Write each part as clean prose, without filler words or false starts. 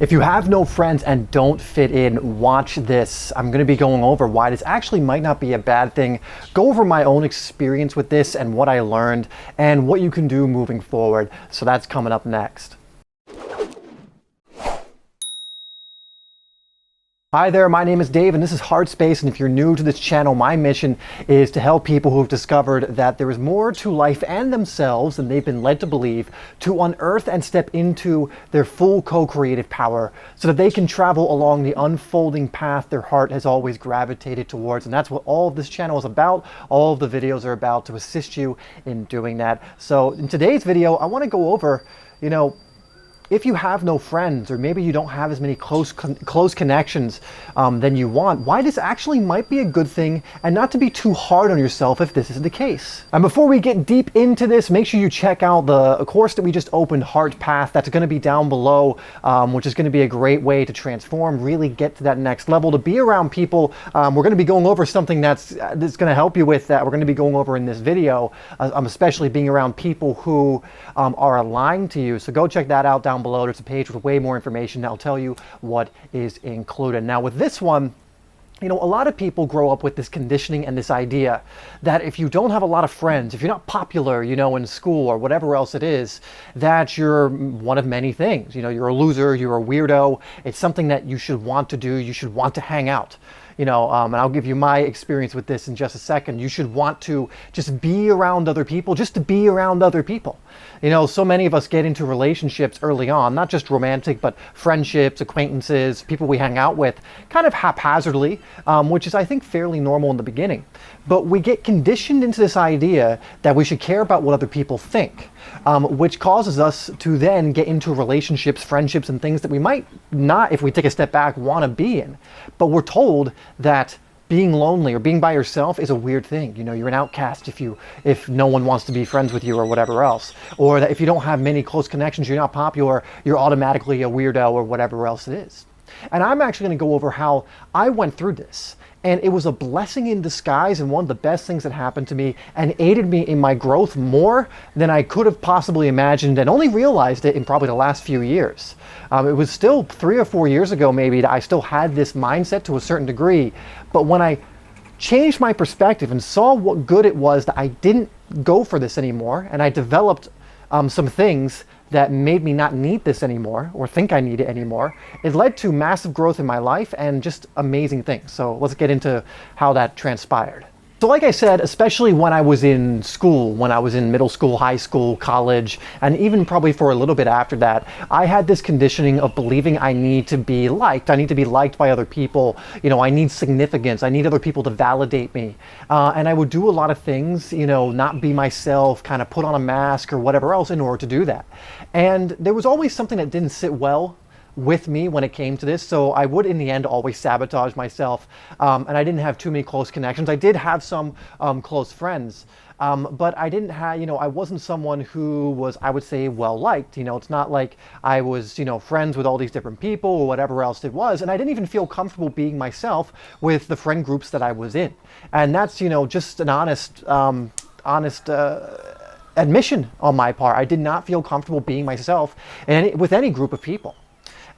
If you have no friends and don't fit in, watch this. I'm going to be going over why this actually might not be a bad thing, go over my own experience with this and what I learned and what you can do moving forward. So that's coming up next. Hi there, my name is Dave and this is HeartSpace, and if you're new to this channel, my mission is to help people who have discovered that there is more to life and themselves than they've been led to believe, to unearth and step into their full co-creative power so that they can travel along the unfolding path their heart has always gravitated towards. And that's what all of this channel is about. All of the videos are about to assist you in doing that. So in today's video, I want to go over, if you have no friends, or maybe you don't have as many close connections than you want, why this actually might be a good thing, and not to be too hard on yourself if this is the case. And before we get deep into this, make sure you check out the course that we just opened, Heart Path. That's going to be down below, which is going to be a great way to transform, really get to that next level, to be around people. We're going to be going over something that's going to help you with that. We're going to be going over in this video, especially being around people who are aligned to you. So go check that out down below. There's a page with way more information that'll tell you what is included. Now with this one, a lot of people grow up with this conditioning and this idea that if you don't have a lot of friends, if you're not popular, in school or whatever else it is, that you're one of many things. You're a loser, you're a weirdo. It's something that you should want to do. You should want to hang out. And I'll give you my experience with this in just a second. You should want to just be around other people, just to be around other people. So many of us get into relationships early on, not just romantic, but friendships, acquaintances, people we hang out with, kind of haphazardly, which is, I think, fairly normal in the beginning. But we get conditioned into this idea that we should care about what other people think, which causes us to then get into relationships, friendships, and things that we might not, if we take a step back, want to be in. But we're told that being lonely or being by yourself is a weird thing. You're an outcast if no one wants to be friends with you or whatever else. Or that if you don't have many close connections, you're not popular, you're automatically a weirdo or whatever else it is. And I'm actually going to go over how I went through this. And it was a blessing in disguise, and one of the best things that happened to me, and aided me in my growth more than I could have possibly imagined, and only realized it in probably the last few years. It was still 3 or 4 years ago maybe that I still had this mindset to a certain degree, but when I changed my perspective and saw what good it was that I didn't go for this anymore, and I developed some things that made me not need this anymore or think I need it anymore, it led to massive growth in my life and just amazing things. So let's get into how that transpired. So like I said, especially when I was in school, when I was in middle school, high school, college, and even probably for a little bit after that, I had this conditioning of believing I need to be liked. I need to be liked by other people. I need significance. I need other people to validate me. And I would do a lot of things, not be myself, kind of put on a mask or whatever else in order to do that. And there was always something that didn't sit well with me when it came to this, so I would in the end always sabotage myself, and I didn't have too many close connections. I did have some close friends, but I didn't have, I wasn't someone who was, I would say, well liked. It's not like I was, friends with all these different people or whatever else it was, and I didn't even feel comfortable being myself with the friend groups that I was in. And that's, just an honest admission on my part. I did not feel comfortable being myself with any group of people.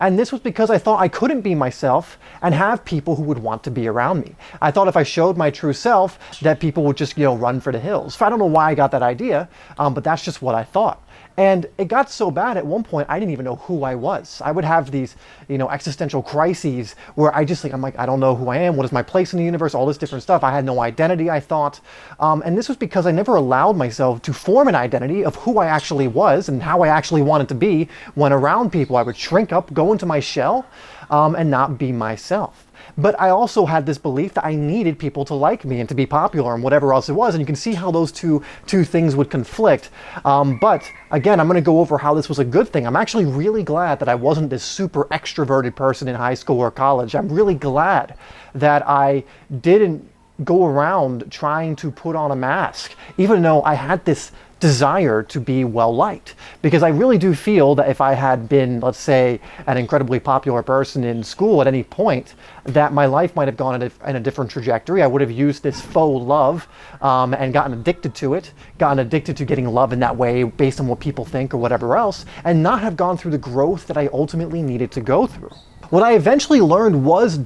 And this was because I thought I couldn't be myself and have people who would want to be around me. I thought if I showed my true self that people would just, run for the hills. I don't know why I got that idea, but that's just what I thought. And it got so bad at one point, I didn't even know who I was. I would have these, existential crises where I'm like, I don't know who I am. What is my place in the universe? All this different stuff. I had no identity, I thought. And this was because I never allowed myself to form an identity of who I actually was and how I actually wanted to be when around people. I would shrink up, go into my shell, and not be myself. But I also had this belief that I needed people to like me and to be popular and whatever else it was. And you can see how those two things would conflict. But again, I'm going to go over how this was a good thing. I'm actually really glad that I wasn't this super extroverted person in high school or college. I'm really glad that I didn't go around trying to put on a mask, even though I had this desire to be well liked. Because I really do feel that if I had been, let's say, an incredibly popular person in school at any point, that my life might have gone in a different trajectory. I would have used this faux love and gotten addicted to it, gotten addicted to getting love in that way based on what people think or whatever else, and not have gone through the growth that I ultimately needed to go through. What I eventually learned was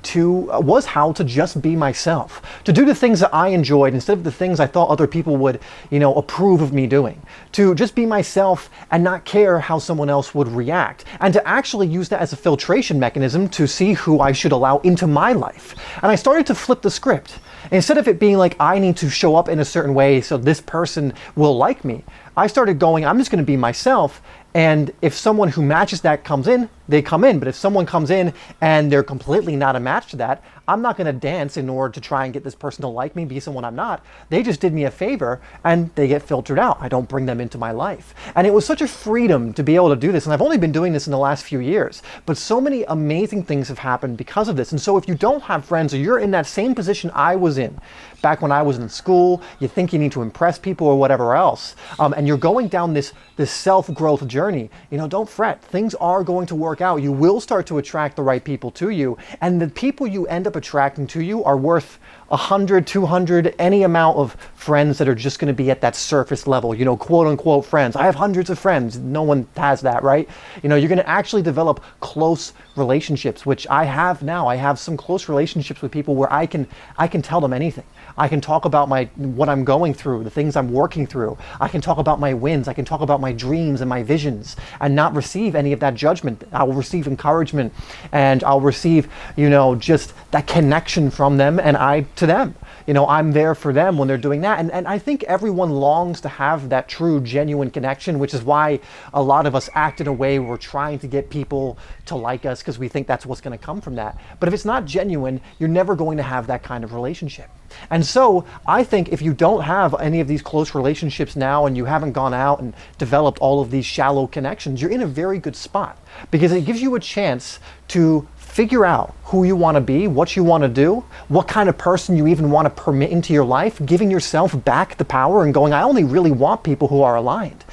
how to just be myself, to do the things that I enjoyed instead of the things I thought other people would, approve of me doing, to just be myself and not care how someone else would react, and to actually use that as a filtration mechanism to see who I should allow into my life. And I started to flip the script. Instead of it being like, I need to show up in a certain way so this person will like me, I started going, I'm just going to be myself. And if someone who matches that comes in, they come in. But if someone comes in and they're completely not a match to that, I'm not going to dance in order to try and get this person to like me, be someone I'm not. They just did me a favor and they get filtered out. I don't bring them into my life. And it was such a freedom to be able to do this. And I've only been doing this in the last few years, but so many amazing things have happened because of this. And so if you don't have friends, or you're in that same position I was in back when I was in school, you think you need to impress people or whatever else, and you're going down this self-growth journey, don't fret. Things are going to work out. You will start to attract the right people to you, and the people you end up attracting to you are worth 100, 200, any amount of friends that are just going to be at that surface level, quote unquote friends. I have hundreds of friends. No one has that, right? You're going to actually develop close relationships, which I have now. I have some close relationships with people where I can tell them anything. I can talk about what I'm going through, the things I'm working through. I can talk about my wins. I can talk about my dreams and my visions and not receive any of that judgment. I will receive encouragement, and I'll receive, just that connection from them, and I to them. I'm there for them when they're doing that. And I think everyone longs to have that true, genuine connection, which is why a lot of us act in a way where we're trying to get people to like us because we think that's what's going to come from that. But if it's not genuine, you're never going to have that kind of relationship. And so I think if you don't have any of these close relationships now, and you haven't gone out and developed all of these shallow connections, you're in a very good spot, because it gives you a chance to figure out who you want to be, what you want to do, what kind of person you even want to permit into your life, giving yourself back the power and going, I only really want people who are aligned.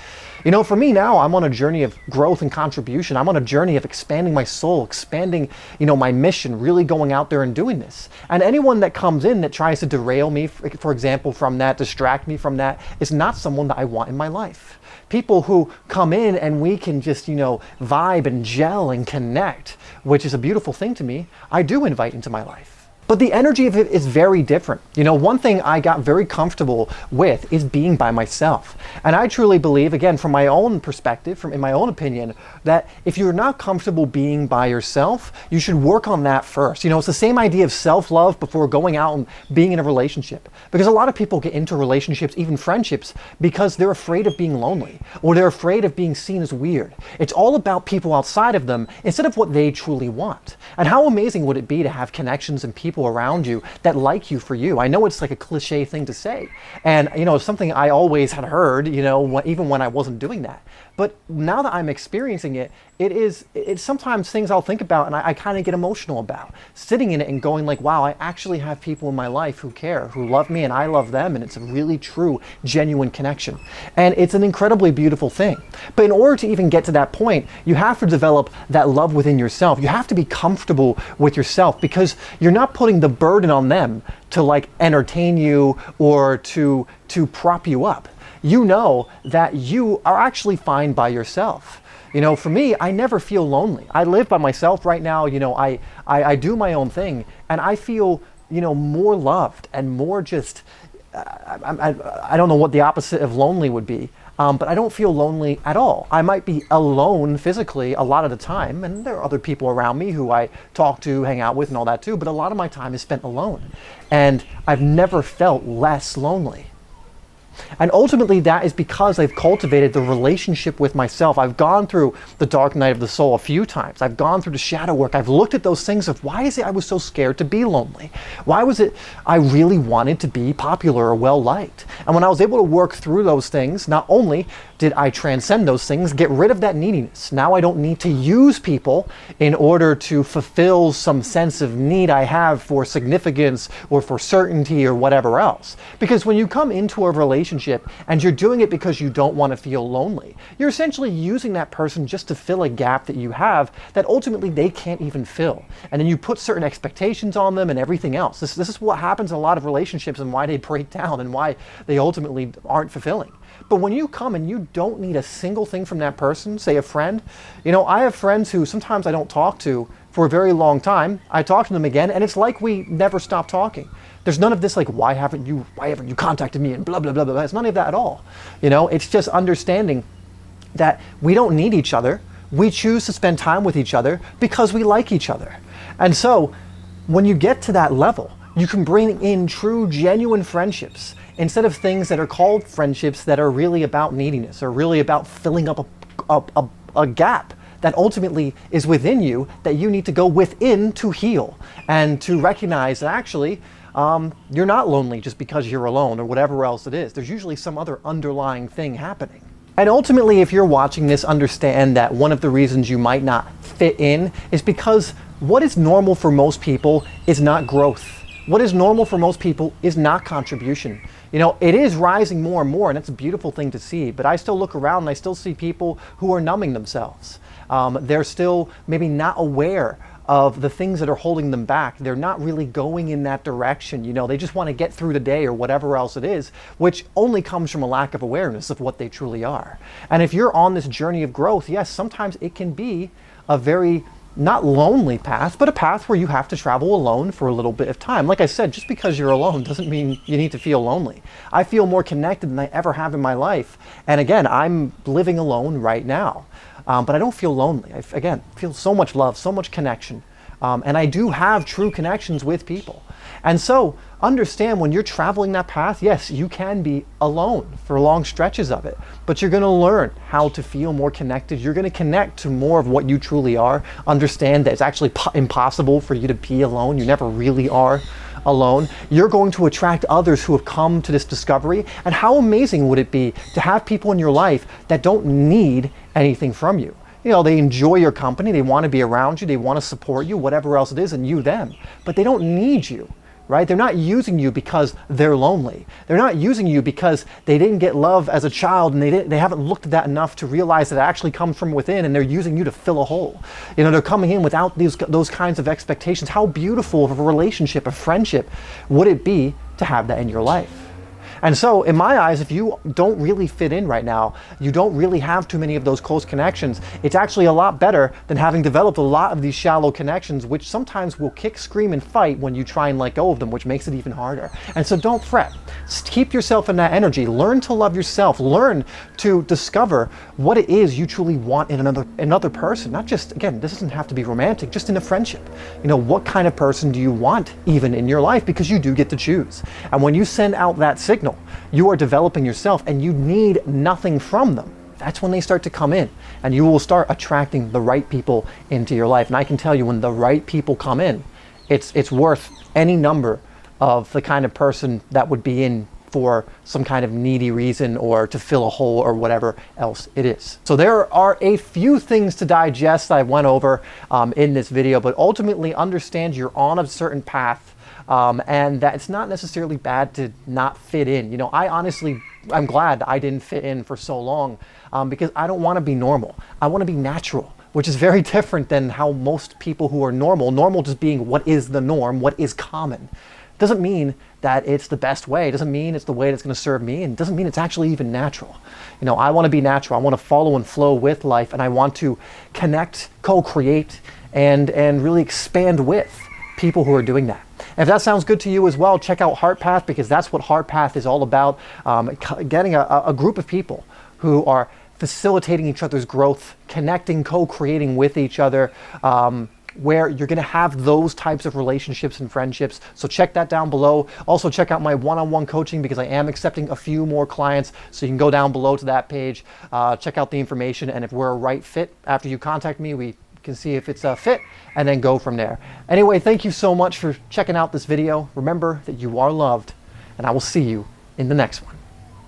For me now, I'm on a journey of growth and contribution. I'm on a journey of expanding my soul, expanding, my mission, really going out there and doing this. And anyone that comes in that tries to derail me, for example, from that, distract me from that, is not someone that I want in my life. People who come in and we can just, vibe and gel and connect, which is a beautiful thing to me, I do invite into my life. But the energy of it is very different. One thing I got very comfortable with is being by myself. And I truly believe, again, from my own perspective, in my own opinion, that if you're not comfortable being by yourself, you should work on that first. It's the same idea of self-love before going out and being in a relationship. Because a lot of people get into relationships, even friendships, because they're afraid of being lonely, or they're afraid of being seen as weird. It's all about people outside of them instead of what they truly want. And how amazing would it be to have connections and people around you that like you for you? I know it's like a cliche thing to say, and it's something I always had heard, even when I wasn't doing that. But now that I'm experiencing it, it's sometimes things I'll think about and I kind of get emotional about, sitting in it and going like, wow, I actually have people in my life who care, who love me, and I love them, and it's a really true, genuine connection. And it's an incredibly beautiful thing. But in order to even get to that point, you have to develop that love within yourself. You have to be comfortable with yourself, because you're not putting the burden on them to entertain you or to prop you up. You know that you are actually fine by yourself. For me, I never feel lonely. I live by myself right now. I do my own thing, and I feel, more loved and more just, I don't know what the opposite of lonely would be, but I don't feel lonely at all. I might be alone physically a lot of the time, and there are other people around me who I talk to, hang out with, and all that too, but a lot of my time is spent alone. And I've never felt less lonely. And ultimately that is because I've cultivated the relationship with myself. I've gone through the dark night of the soul a few times. I've gone through the shadow work. I've looked at those things of why is it I was so scared to be lonely? Why was it I really wanted to be popular or well liked? And when I was able to work through those things, not only did I transcend those things, get rid of that neediness. Now I don't need to use people in order to fulfill some sense of need I have for significance or for certainty or whatever else. Because when you come into a relationship and you're doing it because you don't want to feel lonely, you're essentially using that person just to fill a gap that you have that ultimately they can't even fill. And then you put certain expectations on them and everything else. This is what happens in a lot of relationships and why they break down and why they ultimately aren't fulfilling. But when you come and you don't need a single thing from that person, say a friend, I have friends who sometimes I don't talk to for a very long time. I talk to them again and it's like we never stop talking. There's none of this like, why haven't you contacted me and blah, blah, blah, blah. It's none of that at all. It's just understanding that we don't need each other. We choose to spend time with each other because we like each other. And so when you get to that level, you can bring in true, genuine friendships instead of things that are called friendships that are really about neediness or really about filling up a gap that ultimately is within you that you need to go within to heal and to recognize that actually you're not lonely just because you're alone or whatever else it is. There's usually some other underlying thing happening. And ultimately, if you're watching this, understand that one of the reasons you might not fit in is because what is normal for most people is not growth. What is normal for most people is not contribution. It is rising more and more, and that's a beautiful thing to see, but I still look around and I still see people who are numbing themselves. They're still maybe not aware of the things that are holding them back. They're not really going in that direction. They just want to get through the day or whatever else it is, which only comes from a lack of awareness of what they truly are. And if you're on this journey of growth, yes, sometimes it can be a very not lonely path, but a path where you have to travel alone for a little bit of time. Like I said, just because you're alone doesn't mean you need to feel lonely. I feel more connected than I ever have in my life. And again, I'm living alone right now, but I don't feel lonely. I, again, feel so much love, so much connection. And I do have true connections with people. And so understand when you're traveling that path, yes, you can be alone for long stretches of it, but you're going to learn how to feel more connected. You're going to connect to more of what you truly are. Understand that it's actually impossible for you to be alone. You never really are alone. You're going to attract others who have come to this discovery. And how amazing would it be to have people in your life that don't need anything from you? They enjoy your company, they want to be around you, they want to support you, whatever else it is, and you them. But they don't need you, right? They're not using you because they're lonely. They're not using you because they didn't get love as a child and they haven't looked at that enough to realize that it actually comes from within, and they're using you to fill a hole. They're coming in without those kinds of expectations. How beautiful of a relationship, a friendship would it be to have that in your life? And so in my eyes, if you don't really fit in right now, you don't really have too many of those close connections, it's actually a lot better than having developed a lot of these shallow connections, which sometimes will kick, scream, and fight when you try and let go of them, which makes it even harder. And so don't fret. Keep yourself in that energy. Learn to love yourself. Learn to discover what it is you truly want in another person. Not just, again, this doesn't have to be romantic, just in a friendship. What kind of person do you want even in your life? Because you do get to choose. And when you send out that signal, you are developing yourself and you need nothing from them. That's when they start to come in and you will start attracting the right people into your life. And I can tell you when the right people come in, it's worth any number of the kind of person that would be in for some kind of needy reason or to fill a hole or whatever else it is. So there are a few things to digest I went over in this video, but ultimately understand you're on a certain path. And that it's not necessarily bad to not fit in. I'm glad I didn't fit in for so long because I don't want to be normal. I want to be natural, which is very different than how most people who are normal just being what is the norm, what is common. Doesn't mean that it's the best way. It doesn't mean it's the way that's going to serve me, and it doesn't mean it's actually even natural. I want to be natural. I want to follow and flow with life, and I want to connect, co-create, and really expand with people who are doing that. If that sounds good to you as well, check out HeartPath, because that's what HeartPath is all about. Getting a group of people who are facilitating each other's growth, connecting, co-creating with each other, where you're going to have those types of relationships and friendships. So check that down below. Also check out my one-on-one coaching, because I am accepting a few more clients. So you can go down below to that page, check out the information, and if we're a right fit after you contact me, we can see if it's a fit and then go from there. Anyway, thank you so much for checking out this video. Remember that you are loved, and I will see you in the next one.